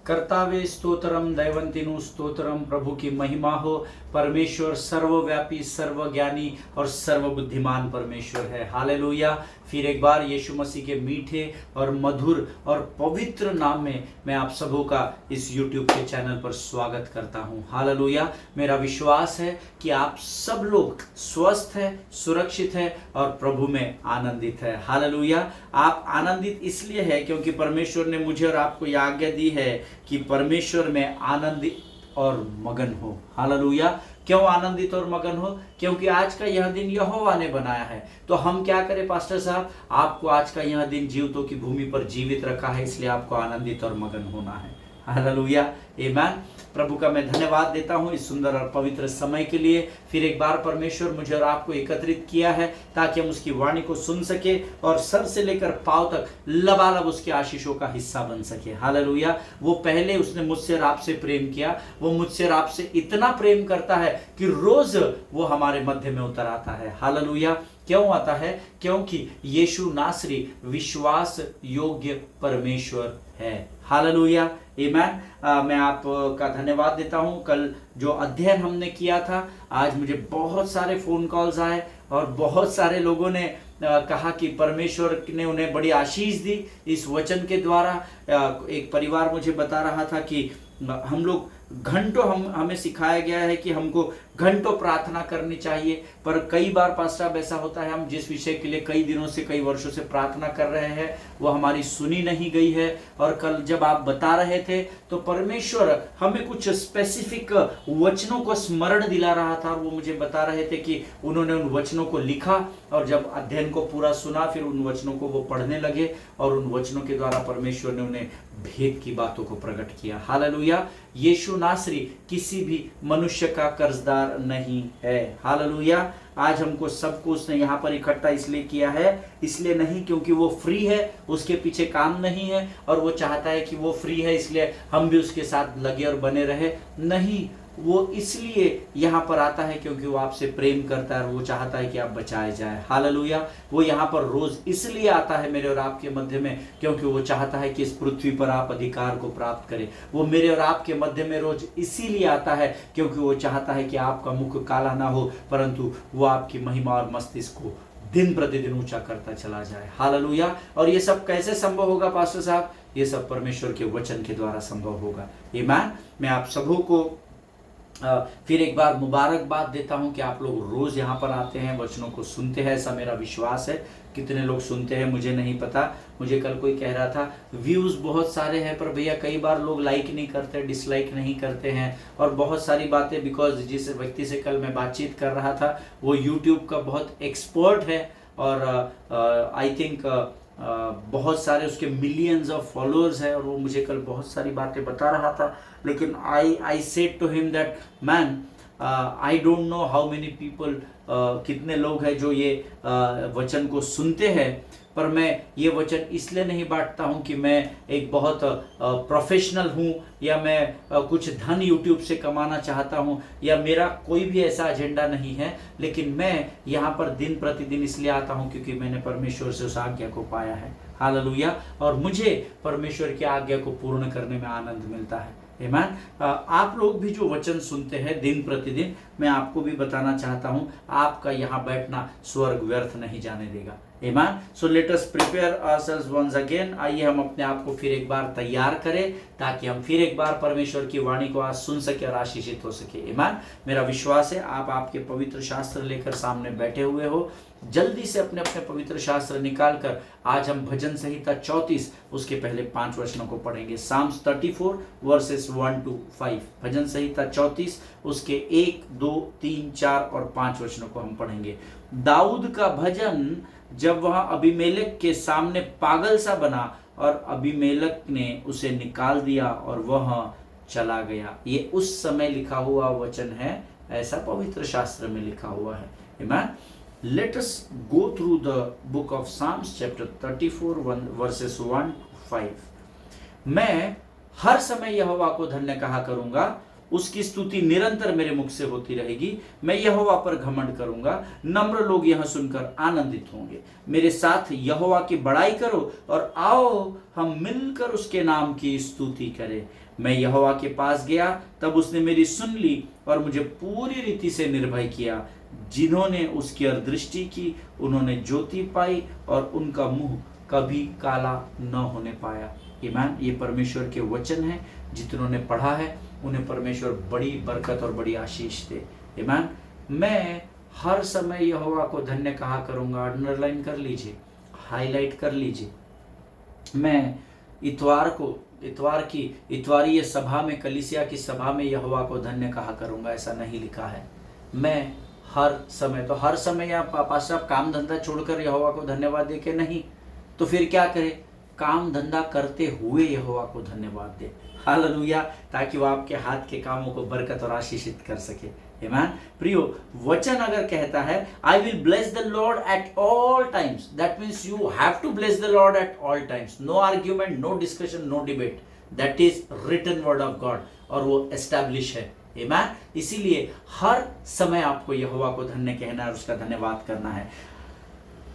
कर्तावे स्तोत्रम, दैवंतिनु स्तोत्रम। प्रभु की महिमा हो। परमेश्वर सर्वव्यापी, सर्वज्ञानी और सर्वबुद्धिमान परमेश्वर है। हालेलुया। फिर एक बार यीशु मसीह के मीठे और मधुर और पवित्र नाम में मैं आप सबों का इस YouTube के चैनल पर स्वागत करता हूं। हालेलुया। मेरा विश्वास है कि आप सब लोग स्वस्थ हैं, सुरक्षित हैं और प्रभु में आनंदित है। हालेलुया। आप आनंदित इसलिए है क्योंकि परमेश्वर ने मुझे और आपको यह आज्ञा दी है कि परमेश्वर में आनंदित और मगन हो। हालेलुया। क्यों आनंदित और मगन हो? क्योंकि आज का यह दिन यहोवा ने बनाया है। तो हम क्या करें पास्टर साहब? आपको आज का यह दिन जीवितों की भूमि पर जीवित रखा है, इसलिए आपको आनंदित और मगन होना है। हालेलुया, आमीन। प्रभु का मैं धन्यवाद देता हूं इस सुंदर और पवित्र समय के लिए। फिर एक बार परमेश्वर मुझे और आपको एकत्रित किया है ताकि हम उसकी वाणी को सुन सके और सर से लेकर पांव तक लबालब उसके आशीषों का हिस्सा बन सके। हालेलुया। वो पहले उसने मुझसे और आपसे प्रेम किया, वो मुझसे और आपसे इतना प्रेम करता है कि रोज वो हमारे मध्य में उतर आता है। हालेलुया। क्यों आता है? क्योंकि यीशु नासरी विश्वास योग्य परमेश्वर है। हालेलुया, आमीन। मैं आपका धन्यवाद देता हूं। कल जो अध्ययन हमने किया था, आज मुझे बहुत सारे फोन कॉल्स आए और बहुत सारे लोगों ने कहा कि परमेश्वर ने उन्हें बड़ी आशीष दी इस वचन के द्वारा। एक परिवार मुझे बता रहा था कि हम लोग घंटों हमें सिखाया गया है कि हमको घंटों प्रार्थना करनी चाहिए, पर कई बार पास्टर साहब ऐसा होता है हम जिस विषय के लिए कई दिनों से, कई वर्षों से प्रार्थना कर रहे हैं वो हमारी सुनी नहीं गई है। और कल जब आप बता रहे थे तो परमेश्वर हमें कुछ स्पेसिफिक वचनों को स्मरण दिला रहा था और वो मुझे बता रहे थे कि उन्होंने उन वचनों को लिखा और जब अध्ययन को पूरा सुना फिर उन वचनों को वो पढ़ने लगे और उन वचनों के द्वारा परमेश्वर ने उन्हें भेद की बातों को प्रकट किया। हालेलुया। यीशु नासरी किसी भी मनुष्य का कर्जदार नहीं है। हालेलुया। आज हमको सबको उसने यहाँ पर इकट्ठा इसलिए किया है, इसलिए नहीं क्योंकि वो फ्री है, उसके पीछे काम नहीं है और वो चाहता है कि वो फ्री है इसलिए हम भी उसके साथ लगे और बने रहे। नहीं, वो इसलिए यहाँ पर आता है क्योंकि वो आपसे प्रेम करता है और वो चाहता है कि आप बचाए जाए। हालेलुया। वो यहाँ पर रोज इसलिए आता है मेरे और आपके मध्य में क्योंकि वो चाहता है कि इस पृथ्वी पर आप अधिकार को प्राप्त करें। वो मेरे और आपके मध्य में रोज इसीलिए आता है क्योंकि वो चाहता है कि आपका मुख काला ना हो, परंतु वो आपकी महिमा और मस्तिष्क को दिन प्रतिदिन ऊंचा करता चला जाए। हालेलुया। और ये सब कैसे संभव होगा पास्टर साहब? ये सब परमेश्वर के वचन के द्वारा संभव होगा। आमीन। मैं आप सबों को फिर एक बार मुबारकबाद देता हूं कि आप लोग रोज यहाँ पर आते हैं, वचनों को सुनते हैं, ऐसा मेरा विश्वास है। कितने लोग सुनते हैं मुझे नहीं पता। मुझे कल कोई कह रहा था व्यूज़ बहुत सारे हैं पर भैया कई बार लोग लाइक नहीं करते, डिसलाइक नहीं करते हैं और बहुत सारी बातें। बिकॉज जिस व्यक्ति से कल मैं बातचीत कर रहा था वो यूट्यूब का बहुत एक्सपर्ट है और आई थिंक बहुत सारे उसके मिलियंस ऑफ फॉलोअर्स हैं और वो मुझे कल बहुत सारी बातें बता रहा था। लेकिन I said to him that man, I don't know how many people, कितने लोग हैं जो ये वचन को सुनते हैं, पर मैं ये वचन इसलिए नहीं बांटता हूँ कि मैं एक बहुत प्रोफेशनल हूँ या मैं कुछ धन यूट्यूब से कमाना चाहता हूँ या मेरा कोई भी ऐसा एजेंडा नहीं है। लेकिन मैं यहाँ पर दिन प्रतिदिन इसलिए आता हूँ क्योंकि मैंने परमेश्वर से उस आज्ञा को पाया है। हालेलुया। और मुझे परमेश्वर की आज्ञा को पूर्ण करने में आनंद मिलता है। आमीन। आप लोग भी जो वचन सुनते हैं दिन प्रतिदिन, मैं आपको भी बताना चाहता हूं आपका यहाँ बैठना स्वर्ग व्यर्थ नहीं जाने देगा। आमीन। So let us prepare ourselves once again. आइए हम अपने आप को फिर एक बार तैयार करें ताकि हम फिर एक बार परमेश्वर की वाणी को आज सुन सके और आशीषित हो सके। आमीन। मेरा विश्वास है आप आपके पवित्र शास्त्र लेकर सामने बैठे हुए हो। जल्दी से अपने अपने पवित्र शास्त्र निकाल कर आज हम भजन संहिता 34 उसके पहले 5 वचनों को पढ़ेंगे। Psalms 34 verses 1 to 5। भजन संहिता 34 उसके 1, 2, 3, 4 और 5 वचनों को हम पढ़ेंगे। दाऊद का भजन जब वह अबीमेलेक के सामने पागल सा बना और अबीमेलेक ने उसे निकाल दिया और वह चला गया। ये उस समय लिखा हुआ वचन है, ऐसा पवित्र शास्त्र में लिखा हुआ है। आमीन। Let us go through the book of Psalms chapter 34 verses 1 to 5। मैं हर समय यहोवा को धन्य कहा करूंगा, उसकी स्तुति निरंतर मेरे मुख से होती रहेगी। मैं यहोवा पर घमंड करूंगा, नम्र लोग यह सुनकर आनंदित होंगे। मेरे साथ यहोवा की बड़ाई करो और आओ हम मिलकर उसके नाम की स्तुति करें। मैं यहोवा के पास गया, तब उसने मेरी सुन ली और मुझे पूरी रीति से निर्भय किया। जिन्होंने उसकी ओर दृष्टि की उन्होंने ज्योति पाई और उनका मुंह कभी काला न होने पाया। ईमान, ये परमेश्वर के वचन हैं। जितनों ने पढ़ा है उन्हें परमेश्वर बड़ी बरकत और बड़ी आशीष दे। ईमान, मैं हर समय यहोवा को धन्य कहा करूंगा। अंडरलाइन कर लीजिए, हाईलाइट कर लीजिए। मैं इतवारीय सभा में, कलीसिया की सभा में यहोवा को धन्य कहा करूंगा, ऐसा नहीं लिखा है। मैं हर समय आप पास्टर साहब काम धंधा छोड़कर यहोवा को धन्यवाद दे के नहीं, तो फिर क्या करें? काम धंधा करते हुए यहोवा को धन्यवाद दे। हालेलुया, ताकि वो आपके हाथ के कामों को बरकत और आशीषित कर सके। आमीन। प्रियो, वचन अगर कहता है I will bless the Lord at all times, that means you have to bless the Lord at all times. No argument, no discussion, no debate. That is written word of God और वो establish है। आमीन। इसीलिए हर समय आपको यहोवा को धन्य कहना है और उसका धन्यवाद करना है।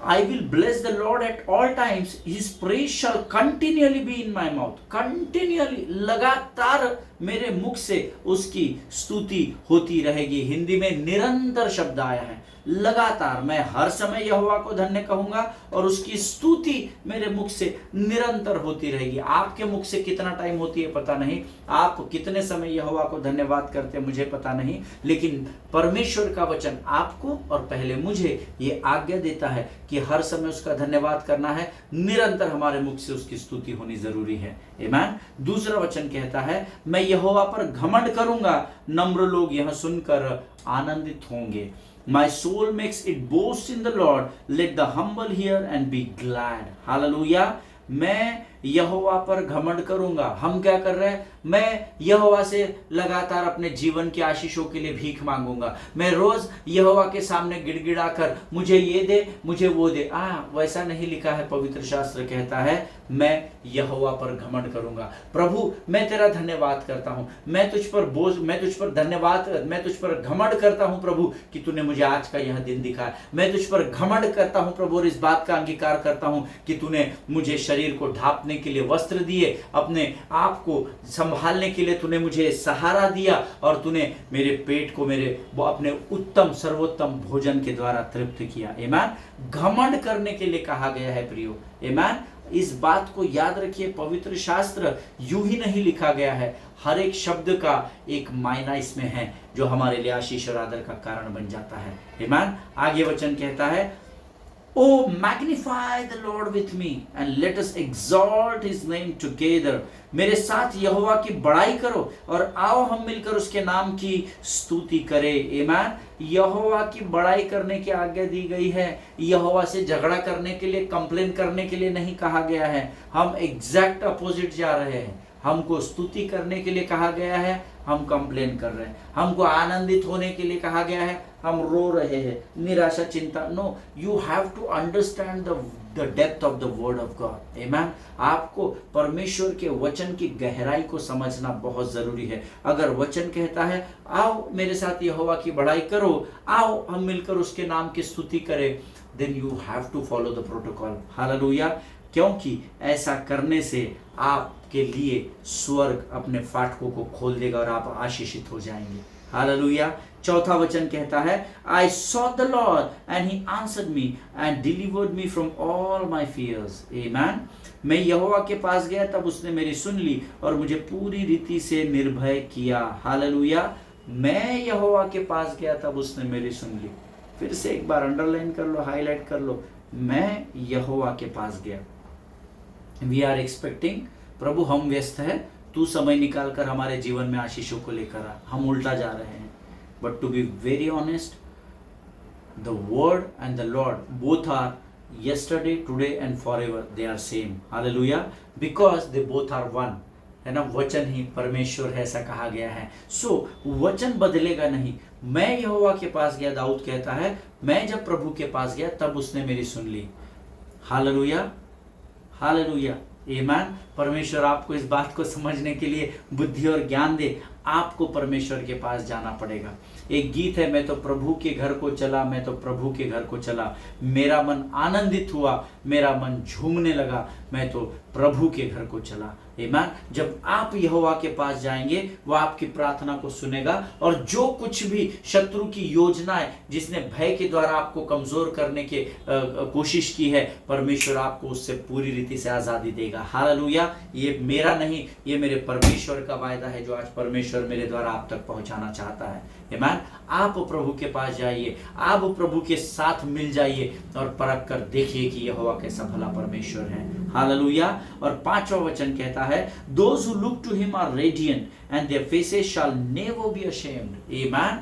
I will bless the Lord at all times. His praise shall continually be in my mouth. Continually, लगातार मेरे मुख से उसकी स्तुति होती रहेगी। हिंदी में निरंतर शब्द आया है, लगातार। मैं हर समय यहोवा को धन्य कहूंगा और उसकी स्तुति मेरे मुख से निरंतर होती रहेगी। आपके मुख से कितना टाइम होती है पता नहीं, आप कितने समय यहोवा को धन्यवाद करते हैं मुझे पता नहीं, लेकिन परमेश्वर का वचन आपको और पहले मुझे ये आज्ञा देता है कि हर समय उसका धन्यवाद करना है। निरंतर हमारे मुख से उसकी स्तुति होनी जरूरी है। आमीन। दूसरा वचन कहता है मैं यहोवा पर घमंड करूंगा, नम्र लोग यह सुनकर आनंदित होंगे। My soul makes it boast in the Lord. Let the humble hear and be glad. Hallelujah. मैं यहोवा पर घमंड करूंगा। हम क्या कर रहे हैं? मैं यहोवा से लगातार अपने जीवन के आशीषों के लिए भीख मांगूंगा। मैं रोज यहोवा के सामने गिड़गिड़ाकर मुझे ये दे, मुझे वो दे। वैसा नहीं लिखा है। पवित्र शास्त्र कहता है मैं यहोवा पर घमंड करूंगा। प्रभु, मैं तेरा धन्यवाद करता हूं, मैं तुझ पर घमंड करता हूं प्रभु कि तूने मुझे आज का यह दिन दिखाया। मैं तुझ पर घमंड करता हूं प्रभु और इस बात का अंगीकार करता हूं कि तूने मुझे शरीर को ढांपने के लिए वस्त्र दिए, अपने आप को संभालने के लिए तूने मुझे सहारा दिया और तूने मेरे पेट को अपने उत्तम सर्वोत्तम भोजन के द्वारा तृप्त किया। आमीन। घमंड करने के लिए कहा गया है प्रियो। आमीन। इस बात को याद रखिए, पवित्र शास्त्र यूं ही नहीं लिखा गया है। हर एक शब्द का एक मायना इसमें है जो हमारे लिए आशीष और आदर का कारण बन जाता है। आमीन। आगे वचन कहता है Oh, magnify the Lord with me and let us exalt his name together. मेरे साथ यहोवा की बड़ाई करो और आओ हम मिलकर उसके नाम की स्तुति करें। आमीन। यहोवा की बड़ाई करने की आज्ञा दी गई है। यहोवा से झगड़ा करने के लिए, कंप्लेन करने के लिए नहीं कहा गया है। हम एग्जैक्ट अपोजिट जा रहे हैं। हमको स्तुति करने के लिए कहा गया है, हम कंप्लेन कर रहे हैं। हमको आनंदित होने के लिए कहा गया है, हम रो रहे हैं, निराशा चिंता। No, you have to understand the depth of the word of God. आमीन। आपको परमेश्वर के वचन की गहराई को समझना बहुत जरूरी है। अगर वचन कहता है आओ मेरे साथ यहोवा की बड़ाई करो, आओ हम मिलकर उसके नाम की स्तुति करें, then you have to follow the protocol. हालेलुया। क्योंकि ऐसा करने से आपके लिए स्वर्ग अपने फाटकों को खोल देगा और आप आशीषित हो जाएंगे। हालेलुया। चौथा वचन कहता है I saw the Lord and he answered me and delivered me from all my fears. आमीन। मैं यहोवा के पास गया, तब उसने मेरी सुन ली और मुझे पूरी रीति से निर्भय किया। हालेलुया। मैं यहोवा के पास गया, तब उसने मेरी सुन ली। फिर से एक बार अंडरलाइन कर लो, हाईलाइट कर लो। मैं यहोवा के पास गया। वी आर एक्सपेक्टिंग, प्रभु हम व्यस्त है, तू समय निकाल कर हमारे जीवन में आशीषों को लेकर आ। हम उल्टा जा रहे हैं। But to be very honest, the word and the Lord both are yesterday, today and forever. They are same. Hallelujah. Because they both are one. है ना, वचन ही परमेश्वर है, ऐसा कहा गया है। सो वचन बदलेगा नहीं। मैं यहोवा के पास गया, दाऊद कहता है मैं जब प्रभु के पास गया तब उसने मेरी सुन ली। हालेलुया। हालेलुया। आमीन। परमेश्वर आपको इस बात को समझने के लिए बुद्धि और ज्ञान दे। आपको परमेश्वर के पास जाना पड़ेगा। एक गीत है, मैं तो प्रभु के घर को चला, मैं तो प्रभु के घर को चला, मेरा मन आनंदित हुआ, मेरा मन झूमने लगा, मैं तो प्रभु के घर को चला। आमीन। जब आप यहोवा के पास जाएंगे, वो आपकी प्रार्थना को सुनेगा, और जो कुछ भी शत्रु की योजनाएं, जिसने भय के द्वारा आपको कमजोर करने की कोशिश की है, परमेश्वर आपको उससे पूरी रीति से आजादी देगा। हालेलुया। ये मेरा नहीं, ये मेरे परमेश्वर का वायदा है, जो आज परमेश्वर मेरे द्वारा आप तक पहुंचाना चाहता है। आमीन। आप प्रभु के पास जाइए, आप प्रभु के साथ मिल जाइए, और परख कर देखिए कि यहोवा कैसा भला परमेश्वर है। हालेलुया। और 5वां वचन कहता है, those who look to him are radiant and their faces shall never be ashamed. Amen.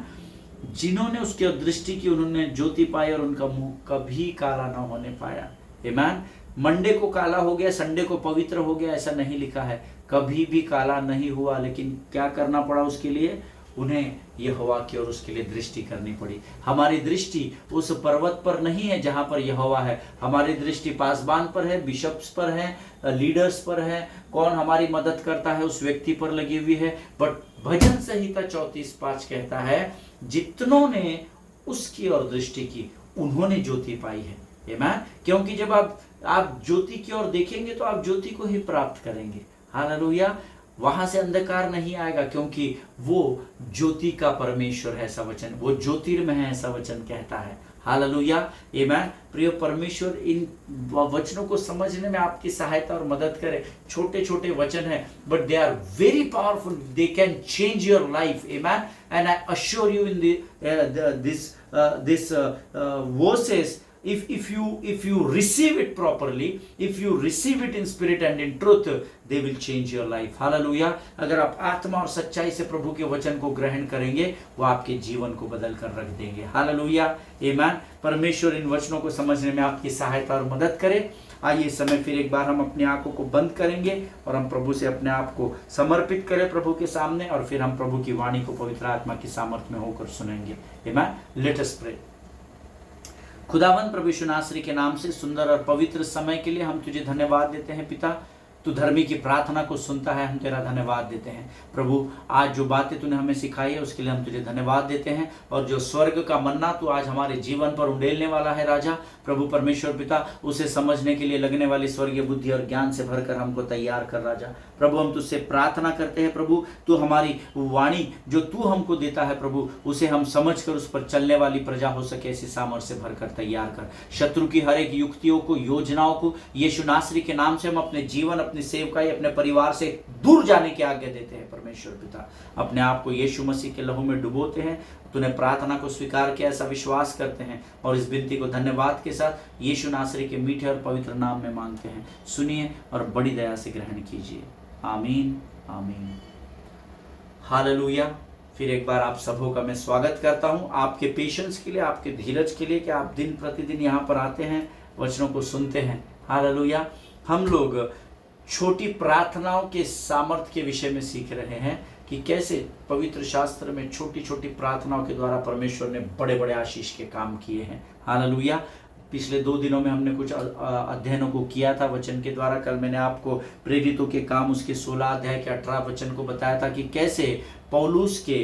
जिन्होंने उसकी दृष्टि की, उन्होंने ज्योति पाई, और उनका मुंह कभी काला ना होने पाया। आमीन। मंडे को काला हो गया, संडे को पवित्र हो गया, ऐसा नहीं लिखा है। कभी भी काला नहीं हुआ, लेकिन क्या करना पड़ा उसके लिए? उन्हें यहोवा की और उसके लिए दृष्टि करनी पड़ी। हमारी दृष्टि उस पर्वत पर नहीं है जहां पर यहोवा है, हमारी दृष्टि पासबान पर है, बिशप्स पर है, लीडर्स पर है, कौन हमारी मदद करता है उस व्यक्ति पर लगी हुई है। बट भजन संहिता 34:5 कहता है, जितनों ने उसकी ओर दृष्टि की, उन्होंने ज्योति पाई है। आमीन। क्योंकि जब आप ज्योति की ओर देखेंगे तो आप ज्योति को ही प्राप्त करेंगे। हालेलुया। वहां से अंधकार नहीं आएगा, क्योंकि वो ज्योति का परमेश्वर है, ऐसा वचन, वो ज्योतिर्मय है, ऐसा वचन कहता है। हालेलुया। आमीन। प्रिय परमेश्वर इन वचनों को समझने में आपकी सहायता और मदद करे। छोटे छोटे वचन हैं, but they are very powerful, they can change your life. आमीन। And I assure you in this verses, if you receive it properly, if you receive it in spirit and in truth, they will change your life. Hallelujah. अगर आप आत्मा और सच्चाई से प्रभु के वचन को ग्रहण करेंगे, वो आपके जीवन को बदल कर रख देंगे। हालेलुया। आमीन। परमेश्वर इन वचनों को समझने में आपकी सहायता और मदद करे। आइए इस समय फिर एक बार हम अपनी आंखों को बंद करेंगे, और हम प्रभु से अपने आप को समर्पित करें प्रभु के सामने, और फिर हम प्रभु की वाणी को पवित्र आत्मा की सामर्थ्य में होकर सुनेंगे। आमीन। Let us pray. खुदावंद प्रभु यीशु नासरी के नाम से सुंदर और पवित्र समय के लिए हम तुझे धन्यवाद देते हैं। पिता, तू धर्मी की प्रार्थना को सुनता है, हम तेरा धन्यवाद देते हैं। प्रभु, आज जो बातें तूने हमें सिखाई है उसके लिए हम तुझे धन्यवाद देते हैं, और जो स्वर्ग का मन्ना तू आज हमारे जीवन पर उंडेलने वाला है राजा, प्रभु परमेश्वर पिता, उसे समझने के लिए लगने वाली स्वर्गीय बुद्धि और ज्ञान से भरकर हमको तैयार कर राजा। प्रभु, हम तुझसे प्रार्थना करते हैं प्रभु, तू हमारी वाणी जो तू हमको देता है प्रभु, उसे हम समझ कर उस पर चलने वाली प्रजा हो सके, ऐसी सामर्थ्य से भरकर तैयार कर। शत्रु की हर एक युक्तियों को, योजनाओं को यीशु नासरी के नाम से हम अपने जीवन, अपनी सेवकाई, अपने परिवार से दूर जाने की आज्ञा देते हैं। परमेश्वर पिता, अपने आप को यीशु मसीह के लहू में डुबोते हैं, तूने प्रार्थना को स्वीकार किया, ऐसा विश्वास करते हैं, और इस विनती को धन्यवाद के साथ यीशु नासरी के मीठे और पवित्र नाम में मांगते हैं। सुनिए और बड़ी दया से ग्रहण कीजिए। आमीन, आमीन। हालेलुया। फिर एक बार आप सबों का मैं स्वागत करता हूं, आपके पेशेंस के लिए, आपके धीरज के लिए, कि आप दिन प्रतिदिन यहाँ पर आते हैं, वचनों को सुनते हैं। हालेलुया। हम लोग छोटी प्रार्थनाओं के सामर्थ्य के विषय में सीख रहे हैं, कि कैसे पवित्र शास्त्र में छोटी छोटी प्रार्थनाओं के द्वारा परमेश्वर ने बड़े बड़े आशीष के काम किए हैं। हालेलुया। पिछले 2 दिनों में हमने कुछ अध्ययनों को किया था वचन के द्वारा। कल मैंने आपको प्रेरितों के काम उसके 16 अध्याय के 18 वचन को बताया था, कि कैसे पौलुस के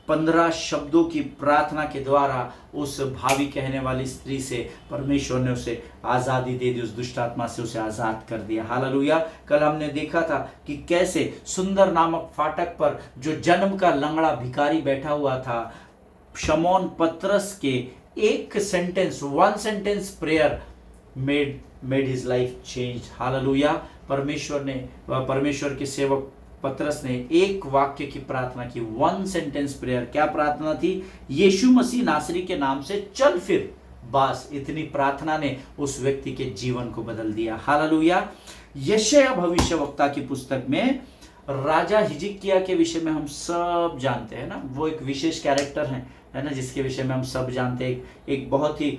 15 शब्दों की प्रार्थना के द्वारा उस भावी कहने वाली स्त्री से परमेश्वर ने उसे आज़ादी दे दी, उस दुष्ट आत्मा से उसे आज़ाद कर दिया। हालेलुया। कल हमने देखा था कि कैसे सुंदर नामक फाटक पर जो जन्म का लंगड़ा भिखारी बैठा हुआ था, शमौन पतरस के एक sentence, 1 sentence prayer made his life change. Hallelujah. परमेश्वर के सेवक पतरस ने एक वाक्य की प्रार्थना की, 1 सेंटेंस प्रेयर। क्या प्रार्थना थी? यीशु मसीह नासरी के नाम से चल फिर। बस इतनी प्रार्थना ने उस व्यक्ति के जीवन को बदल दिया। हालेलुया। यशायाह भविष्यवक्ता की पुस्तक में राजा हिजकिय्याह के विषय में हम सब जानते हैं ना, वो एक विशेष कैरेक्टर है ना, जिसके विषय में हम सब जानते हैं। एक बहुत ही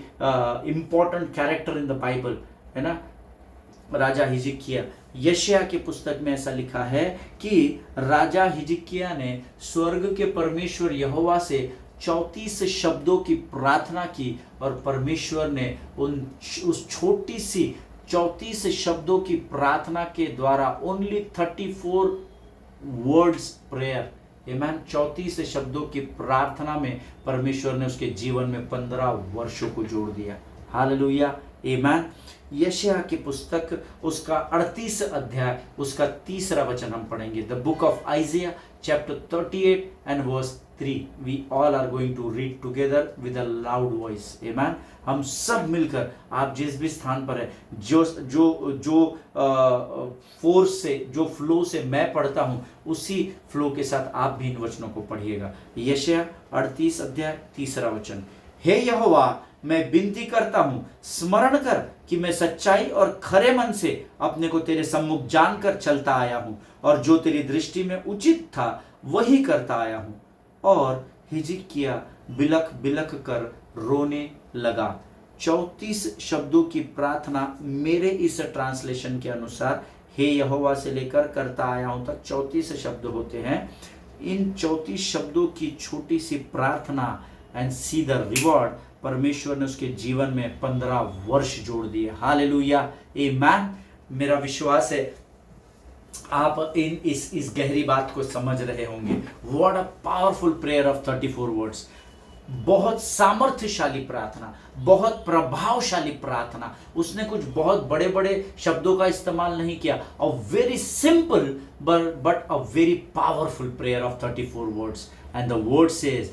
important character in the Bible है ना, राजा हिजकिय्याह। यशायाह की पुस्तक में ऐसा लिखा है कि राजा हिजकिय्याह ने स्वर्ग के परमेश्वर यहोवा से 34 शब्दों की प्रार्थना की, और परमेश्वर ने उस छोटी सी 34 शब्दों की प्रार्थना के द्वारा ओनली 34 वर्ड्स प्रेयर आमीन। 34 शब्दों की प्रार्थना में परमेश्वर ने उसके जीवन में 15 वर्षों को जोड़ दिया। हालेलुया, आमीन। यशायाह की पुस्तक उसका 38 अध्याय उसका 3 वचन हम पढ़ेंगे। The book of Isaiah chapter 38 and verse 3। We all are going to read together with a loud voice. आमीन। हम सब मिलकर, आप जिस भी स्थान पर है, जो जो जो फोर्स से, जो फ्लो से मैं पढ़ता हूं, उसी फ्लो के साथ आप भी इन वचनों को पढ़िएगा। यशायाह 38 अध्याय 3 वचन। हे यहोवा, मैं विनती करता हूं, स्मरण कर कि मैं सच्चाई और खरे मन से अपने को तेरे सम्मुख जानकर चलता आया हूं, और जो तेरी दृष्टि में उचित था वही करता आया हूं। और हिजकिय्याह बिलख बिलख कर रोने लगा। 34 शब्दों की प्रार्थना मेरे इस ट्रांसलेशन के अनुसार हे यहोवा से लेकर करता आया हूं तक 34 शब्द होते हैं। इन 34 शब्दों की छोटी सी प्रार्थना एंड सी द रिवॉर्ड, परमेश्वर ने उसके जीवन में 15 वर्ष जोड़ दिए। हालेलुया, आमीन। मेरा विश्वास है आप इस गहरी बात को समझ रहे होंगे। What a powerful prayer of 34 words. बहुत सामर्थ्यशाली प्रार्थना, बहुत प्रभावशाली प्रार्थना। उसने कुछ बहुत बड़े बड़े शब्दों का इस्तेमाल नहीं किया। A very simple but a very powerful prayer of 34 words. And the word says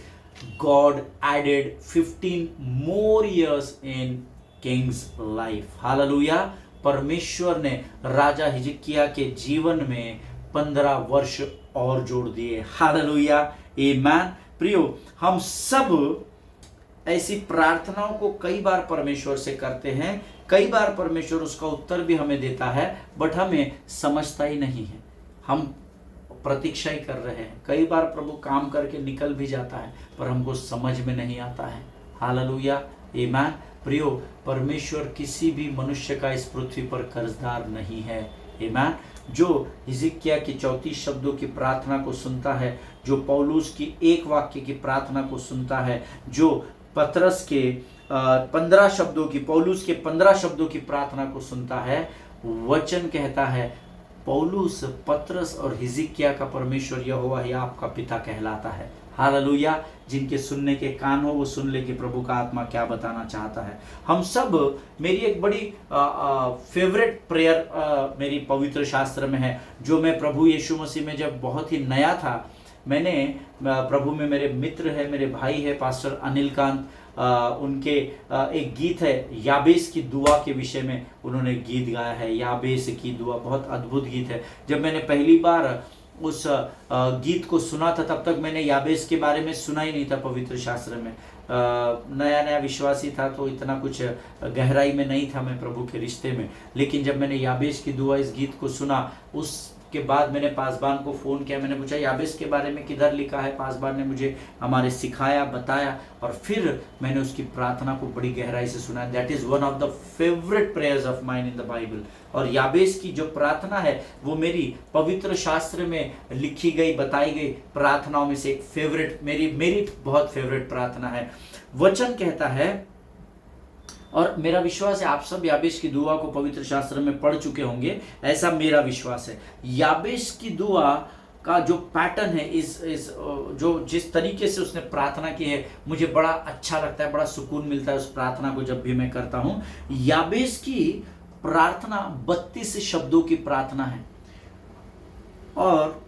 God added 15 more years in king's life. Hallelujah. परमेश्वर ने राजा हिजकिय्याह के जीवन में 15 वर्ष और जोड़ दिए। हालेलुया, आमीन। प्रियो, हम सब ऐसी प्रार्थनाओं को कई बार परमेश्वर से करते हैं, कई बार परमेश्वर उसका उत्तर भी हमें देता है, बट हमें समझता ही नहीं है। हम प्रतीक्षा ही कर रहे हैं। कई बार प्रभु काम करके निकल भी जाता है, पर हमको समझ में नहीं आता है। हालेलुया, आमीन। प्रियो, परमेश्वर किसी भी मनुष्य का इस पृथ्वी पर कर्जदार नहीं है। आमीन। जो हिजकिय्याह की 34 शब्दों की प्रार्थना को सुनता है, जो पौलुस की एक वाक्य की प्रार्थना को सुनता है, जो पतरस के 15 शब्दों की, पौलुस के 15 शब्दों की प्रार्थना को सुनता है, वचन कहता है पौलुस, पतरस और हिजकिय्याह का परमेश्वर यहोवा ही आपका पिता कहलाता है। हालेलुया। जिनके सुनने के कान हो वो सुन ले कि प्रभु का आत्मा क्या बताना चाहता है। हम सब, मेरी एक बड़ी फेवरेट प्रेयर मेरी पवित्र शास्त्र में है, जो मैं प्रभु यीशु मसीह में जब बहुत ही नया था, मैंने प्रभु में मेरे मित्र है, मेरे भाई है पास्टर अनिल कांत, उनके एक गीत है याबेस की दुआ के विषय में, उन्होंने गीत गाया है याबेस की दुआ। बहुत अद्भुत गीत है। जब मैंने पहली बार उस गीत को सुना था, तब तक मैंने याबेस के बारे में सुना ही नहीं था पवित्र शास्त्र में। नया नया विश्वासी था, तो इतना कुछ गहराई में नहीं था मैं प्रभु के रिश्ते में। लेकिन जब मैंने याबेस की दुआ इस गीत को सुना, उसके बाद मैंने पासबान को फ़ोन किया। मैंने पूछा याबेस के बारे में किधर लिखा है। पासबान ने मुझे हमारे सिखाया, बताया, और फिर मैंने उसकी प्रार्थना को बड़ी गहराई से सुना। That is one of the favourite prayers of mine in the Bible. और याबेस की जो प्रार्थना है वो मेरी पवित्र शास्त्र में लिखी गई, बताई गई प्रार्थनाओं में से एक फेवरेट, मेरी बहुत फेवरेट प्रार्थना है। वचन कहता है, और मेरा विश्वास है आप सब याबेस की दुआ को पवित्र शास्त्र में पढ़ चुके होंगे, ऐसा मेरा विश्वास है। याबेस की दुआ का जो पैटर्न है, जो जिस तरीके से उसने प्रार्थना की है, मुझे बड़ा अच्छा लगता है, बड़ा सुकून मिलता है उस प्रार्थना को जब भी मैं करता हूं। याबेस की प्रार्थना 32 शब्दों की प्रार्थना है, और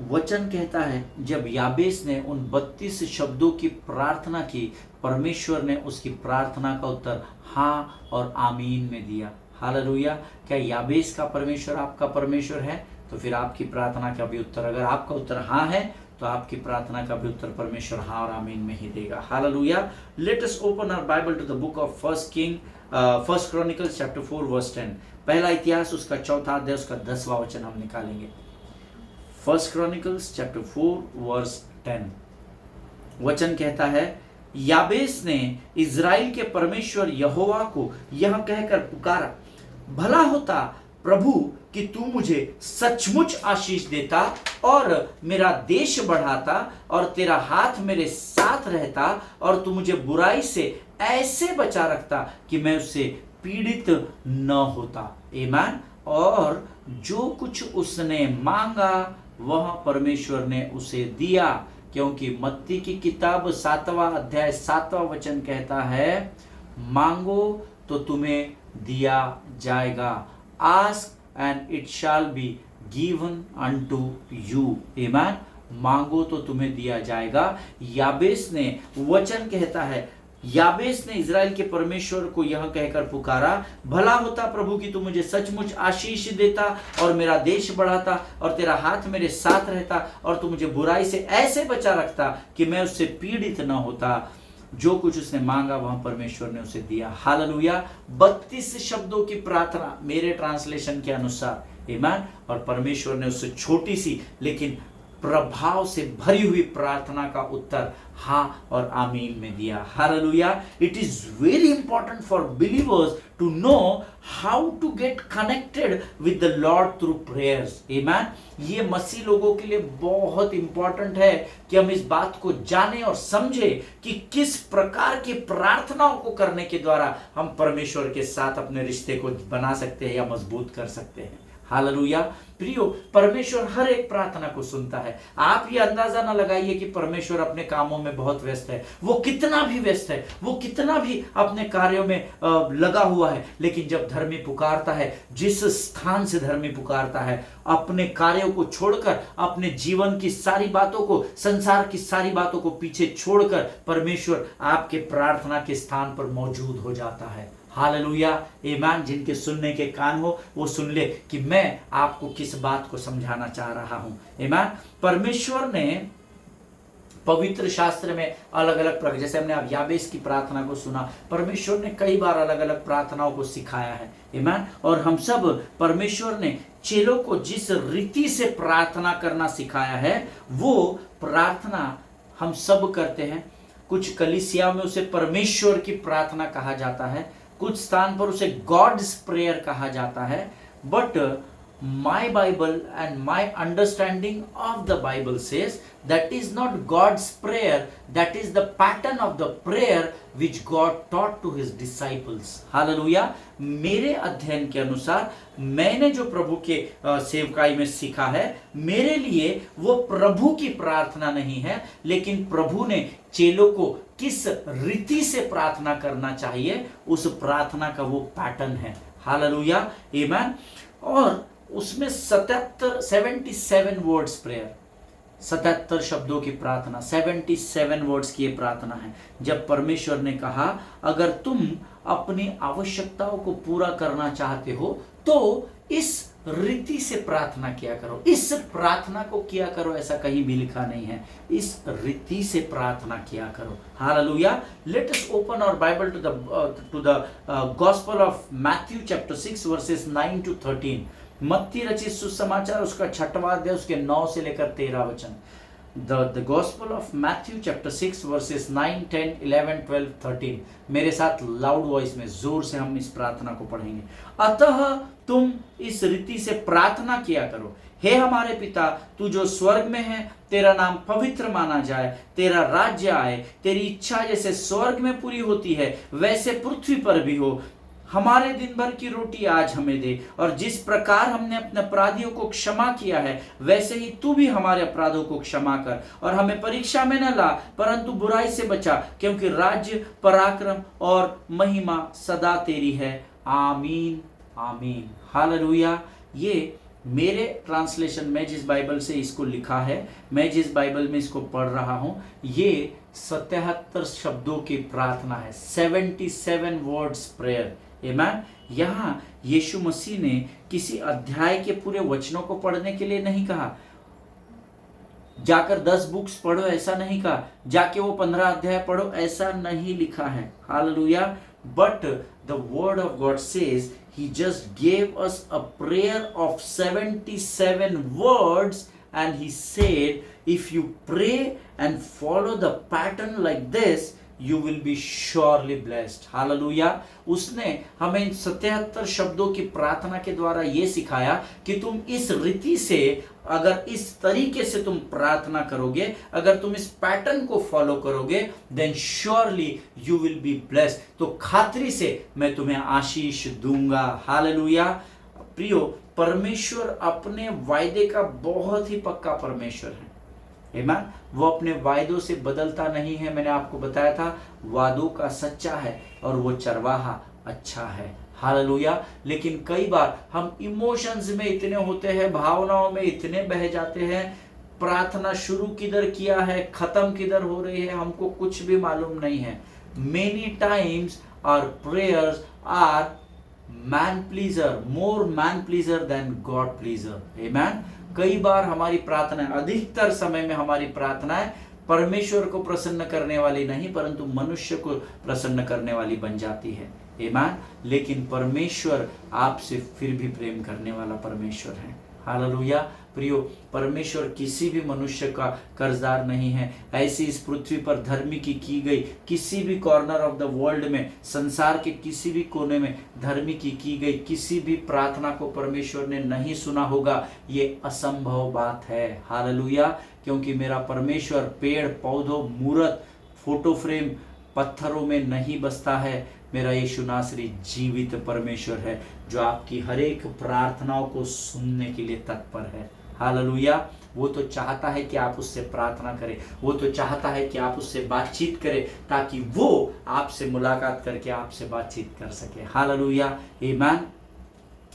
वचन कहता है जब याबेस ने उन 32 शब्दों की प्रार्थना की, परमेश्वर ने उसकी प्रार्थना का उत्तर हाँ और आमीन में दिया। हालेलुया। क्या याबेस का परमेश्वर आपका परमेश्वर है? तो फिर आपकी प्रार्थना का भी उत्तर, अगर आपका उत्तर हाँ है, तो आपकी प्रार्थना का भी उत्तर परमेश्वर हाँ और आमीन में ही देगा। हालेलुया। Let us open our Bible to the book of first Chronicles chapter 4 verse 10। पहला इतिहास उसका 4था अध्याय उसका 10वां वचन हम निकालेंगे। First Chronicles chapter 4 verse 10। वचन कहता है, याबेस ने इज़राइल के परमेश्वर यहोवा को यह कहकर पुकारा, भला होता प्रभु कि तू मुझे सचमुच आशीष देता और मेरा देश बढ़ाता, और तेरा हाथ मेरे साथ रहता, और तू मुझे बुराई से ऐसे बचा रखता कि मैं उससे पीड़ित न होता। आमीन। और जो कुछ उसने मांगा वह परमेश्वर ने उसे दिया, क्योंकि मत्ती की किताब 7वां अध्याय 7वां वचन कहता है, मांगो तो तुम्हें दिया जाएगा, ask and it shall be given unto you. आमीन। मांगो तो तुम्हें दिया जाएगा। याबेस ने, वचन कहता है, याबेस ने इजराइल के परमेश्वर को यह कहकर पुकारा, भला होता प्रभु कि तू मुझे सचमुच आशीष देता और मेरा देश बढ़ाता और तेरा हाथ मेरे साथ रहता और तू मुझे बुराई से ऐसे बचा रखता कि मैं उससे पीड़ित न होता। जो कुछ उसने मांगा वह परमेश्वर ने उसे दिया। हालेलुया। 32 शब्दों की प्रार्थना मेरे ट्रांसलेशन के अनुसार, आमीन। और परमेश्वर ने उससे छोटी सी लेकिन प्रभाव से भरी हुई प्रार्थना का उत्तर हाँ और आमीन में दिया। हालेलुया। It is very important for believers to know how to get connected with the Lord through prayers. आमीन। ये मसीह लोगों के लिए बहुत इंपॉर्टेंट है कि हम इस बात को जानें और समझें कि किस प्रकार की प्रार्थनाओं को करने के द्वारा हम परमेश्वर के साथ अपने रिश्ते को बना सकते हैं या मजबूत कर सकते हैं। हालेलुया। प्रियो, परमेश्वर हर एक प्रार्थना को सुनता है। आप ये अंदाजा ना लगाइए कि परमेश्वर अपने कामों में बहुत व्यस्त है। वो कितना भी व्यस्त है, वो कितना भी अपने कार्यों में लगा हुआ है, लेकिन जब धर्मी पुकारता है, जिस स्थान से धर्मी पुकारता है, अपने कार्यों को छोड़कर, अपने जीवन की सारी बातों को, संसार की सारी बातों को पीछे छोड़कर परमेश्वर आपके प्रार्थना के स्थान पर मौजूद हो जाता है। हालेलुया। आमीन। जिनके सुनने के कान हो वो सुन ले कि मैं आपको किस बात को समझाना चाह रहा हूं। आमीन। परमेश्वर ने पवित्र शास्त्र में अलग अलग प्रकार, जैसे हमने अब याबेस की प्रार्थना को सुना, परमेश्वर ने कई बार अलग अलग प्रार्थनाओं को सिखाया है। आमीन। और हम सब, परमेश्वर ने चेलों को जिस रीति से प्रार्थना करना सिखाया है वो प्रार्थना हम सब करते हैं। कुछ कलीसिया में उसे परमेश्वर की प्रार्थना कहा जाता है, कुछ स्थान पर उसे गॉड्स प्रेयर कहा जाता है। But my Bible and my understanding of the Bible says that is not God's prayer, that is the pattern of the prayer which God taught to his disciples. हालेलुया। मेरे अध्ययन के अनुसार, मैंने जो प्रभु के सेवकाई में सीखा है, मेरे लिए वो प्रभु की प्रार्थना नहीं है, लेकिन प्रभु ने चेलों को किस रीति से प्रार्थना करना चाहिए उस प्रार्थना का वो पैटर्न है। हालेलुया। आमीन। और उसमें 77 वर्ड्स प्रेयर, 77 शब्दों की प्रार्थना, 77 वर्ड्स की ये प्रार्थना है। जब परमेश्वर ने कहा अगर तुम अपनी आवश्यकताओं को पूरा करना चाहते हो तो इस रीति से प्रार्थना किया करो, इस प्रार्थना को किया करो, ऐसा कहीं भी लिखा नहीं है, इस रीति से प्रार्थना किया करो। हालेलुया। Let us open our Bible to the gospel of Matthew chapter 6 verses 9 to 13। मत्ती रचित सुसमाचार उसका 6वां अध्याय उसके 9 से लेकर 13 वचन। The Gospel of Matthew chapter 6 verses 9, 10, 11, 12, 13। मेरे साथ लाउड वॉइस में जोर से हम इस प्रार्थना को पढ़ेंगे। अतः तुम इस रीति से प्रार्थना किया करो, हे हमारे पिता तू जो स्वर्ग में है, तेरा नाम पवित्र माना जाए, तेरा राज्य आए, तेरी इच्छा जैसे स्वर्ग में पूरी होती है वैसे पृथ्वी पर भी हो। हमारे दिन भर की रोटी आज हमें दे, और जिस प्रकार हमने अपने अपराधियों को क्षमा किया है वैसे ही तू भी हमारे अपराधों को क्षमा कर, और हमें परीक्षा में न ला परंतु बुराई से बचा, क्योंकि राज्य, पराक्रम और महिमा सदा तेरी है। आमीन आमीन। हालेलुया। ये मेरे ट्रांसलेशन में जिस बाइबल से इसको लिखा है, मैं जिस बाइबल में इसको पढ़ रहा हूं, ये 77 शब्दों की प्रार्थना है, 77 वर्ड्स प्रेयर। आमीन। यहाँ यीशु मसीह ने किसी अध्याय के पूरे वचनों को पढ़ने के लिए नहीं कहा, जाकर 10 बुक्स पढ़ो ऐसा नहीं कहा, जाके वो 15 अध्याय पढ़ो ऐसा नहीं लिखा है। Hallelujah. But the word of God says he just gave us a prayer of 77 words, and he said if you pray and follow the pattern like this you will be surely blessed। Hallelujah. उसने हमें 77 शब्दों की प्रार्थना के द्वारा ये सिखाया कि तुम इस रीति से, अगर इस तरीके से तुम प्रार्थना करोगे, अगर तुम इस पैटर्न को फॉलो करोगे, then surely you will be blessed. तो खातरी से मैं तुम्हें आशीष दूंगा। हालेलुया। प्रियो, परमेश्वर अपने वायदे का बहुत ही पक्का परमेश्वर है। आमीन। वो अपने वायदों से बदलता नहीं है। मैंने आपको बताया था वादों का सच्चा है और वो चरवाहा अच्छा है। हालेलुया। लेकिन कई बार हम इमोशंस में इतने होते हैं, भावनाओं में इतने बह जाते हैं, प्रार्थना शुरू किधर किया है, खत्म किधर हो रही है, हमको कुछ भी मालूम नहीं है। Many times our prayers are man pleaser, more man pleaser than God pleaser. आमीन। कई बार हमारी प्रार्थना, अधिकतर समय में हमारी प्रार्थनाएं परमेश्वर को प्रसन्न करने वाली नहीं परंतु मनुष्य को प्रसन्न करने वाली बन जाती है। आमीन। लेकिन परमेश्वर आपसे फिर भी प्रेम करने वाला परमेश्वर है। हालेलुया। प्रियो, परमेश्वर किसी भी मनुष्य का कर्जदार नहीं है। ऐसी इस पृथ्वी पर धर्मी की गई किसी भी कॉर्नर ऑफ द वर्ल्ड में, संसार के किसी भी कोने में धर्मी की गई किसी भी प्रार्थना को परमेश्वर ने नहीं सुना होगा, ये असंभव बात है। हालेलुया। क्योंकि मेरा परमेश्वर पेड़ पौधों, मूर्त, फोटो फ्रेम, पत्थरों में नहीं बसता है। मेरा यीशु नासरी जीवित परमेश्वर है जो आपकी हर एक प्रार्थनाओं को सुनने के लिए तत्पर है। हालेलुया। वो तो चाहता है कि आप उससे प्रार्थना करें, वो तो चाहता है कि आप उससे बातचीत करें ताकि वो आपसे मुलाकात करके आपसे बातचीत कर सके। हालेलुया। आमीन।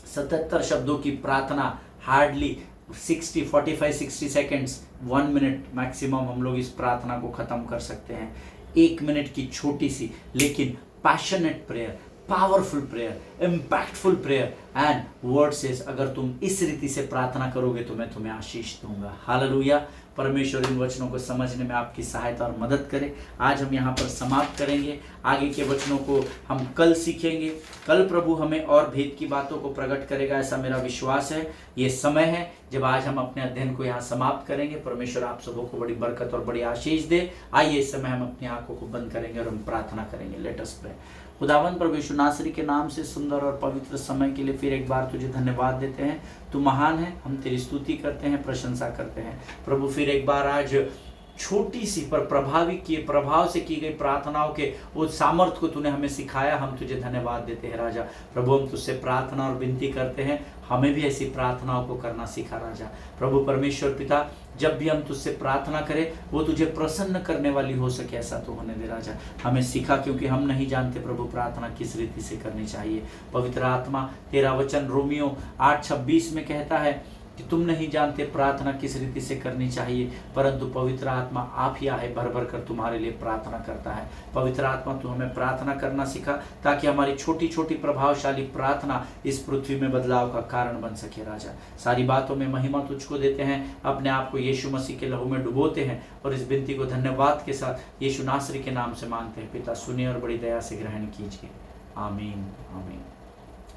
77 शब्दों की प्रार्थना हार्डली 45-60 सेकेंड्स, 1 मिनट मैक्सिमम हम लोग इस प्रार्थना को खत्म कर सकते हैं। 1 मिनट की छोटी सी लेकिन passionate prayer, powerful prayer, impactful prayer and word says, अगर तुम इस रीति से प्रार्थना करोगे तो मैं तुम्हें आशीष दूंगा। हालेलुया। परमेश्वर इन वचनों को समझने में आपकी सहायता और मदद करे। आज हम यहाँ पर समाप्त करेंगे, आगे के वचनों को हम कल सीखेंगे। कल प्रभु हमें और भेद की बातों को प्रकट करेगा, ऐसा मेरा विश्वास है। ये समय है जब आज हम अपने अध्ययन को यहाँ समाप्त करेंगे। परमेश्वर आप सबों को बड़ी बरकत और बड़ी आशीष दे। आइए इस समय हम अपनी आंखों को बंद करेंगे और हम प्रार्थना करेंगे। Let us pray. खुदावंद प्रभु यीशु नासरी के नाम से सुंदर और पवित्र समय के लिए फिर एक बार तुझे धन्यवाद देते हैं। तू महान है, हम तेरी स्तुति करते हैं, प्रशंसा करते हैं। प्रभु फिर एक बार आज छोटी सी पर प्रभाव से की गई प्रार्थनाओं के उस सामर्थ्य को तूने हमें सिखाया, हम तुझे धन्यवाद देते हैं राजा। प्रभु हम तुझसे प्रार्थना और विनती करते हैं, हमें भी ऐसी प्रार्थनाओं को करना सिखा राजा। प्रभु परमेश्वर पिता, जब भी हम तुझसे प्रार्थना करें वो तुझे प्रसन्न करने वाली हो सके, ऐसा तो होने दे राजा। हमें सिखा, क्योंकि हम नहीं जानते प्रभु प्रार्थना किस रीति से करनी चाहिए। पवित्र आत्मा, तेरा वचन रोमियो 8:26 में कहता है कि तुम नहीं जानते प्रार्थना किस रीति से करनी चाहिए, परंतु पवित्र आत्मा आप ही आए भर भर कर तुम्हारे लिए प्रार्थना करता है। पवित्र आत्मा, तू हमें प्रार्थना करना सिखा ताकि हमारी छोटी छोटी प्रभावशाली प्रार्थना इस पृथ्वी में बदलाव का कारण बन सके राजा। सारी बातों में महिमा तुझको देते हैं, अपने आप को यीशु मसीह के लहू में डुबोते हैं और इस विनती को धन्यवाद के साथ यीशु नासरी के नाम से मांगते हैं। पिता सुनिए और बड़ी दया से ग्रहण कीजिए। आमीन आमीन।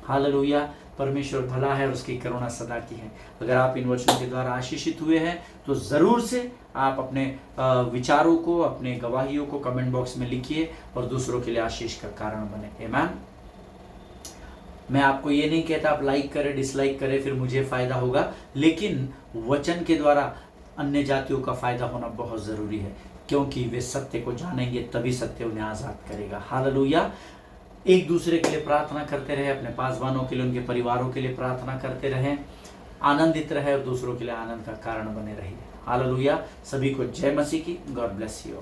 हालेलुया। परमेश्वर भला है और उसकी करुणा सदा की है। अगर आप इन वचनों के द्वारा आशीषित हुए हैं तो ज़रूर से आप अपने विचारों को, अपने गवाहियों को कमेंट बॉक्स में लिखिए और दूसरों के लिए आशीष का कारण बने। आमीन। मैं आपको ये नहीं कहता आप लाइक करें, डिसलाइक करें फिर मुझे फ़ायदा होगा, लेकिन वचन के द्वारा अन्य जातियों का फ़ायदा होना बहुत ज़रूरी है, क्योंकि वे सत्य को जानेंगे तभी सत्य उन्हें आज़ाद करेगा। हालेलुया। एक दूसरे के लिए प्रार्थना करते रहे, अपने पासवानों के लिए, उनके परिवारों के लिए प्रार्थना करते रहें, आनंदित रहे और दूसरों के लिए आनंद का कारण बने रहिए। हालेलुया। सभी को जय मसीह की। God bless you.